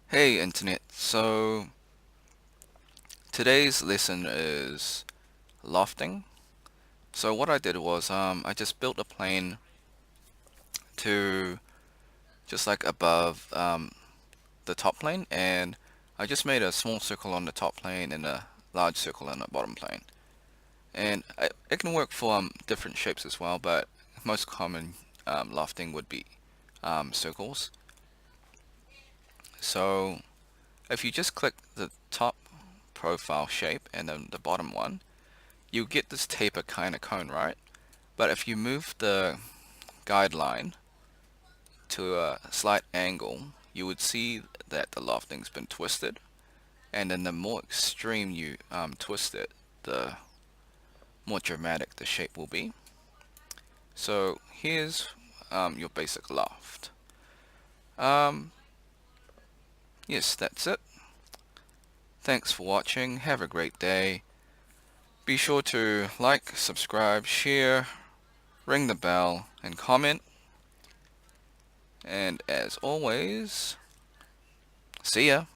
Hey Internet, so today's lesson is lofting. So what I did was I just built a plane to just like above the top plane, and I just made a small circle on the top plane and a large circle on the bottom plane. And it can work for different shapes as well, but most common lofting would be circles. So if you just click the top profile shape and then the bottom one, you get this taper kind of cone, right? But if you move the guideline to a slight angle, you would see that the lofting's been twisted. And then the more extreme you twist it, the more dramatic the shape will be. So here's your basic loft. Um, yes, that's it. Thanks for watching. Have a great day. Be sure to like, subscribe, share, ring the bell, and comment. And as always, see ya.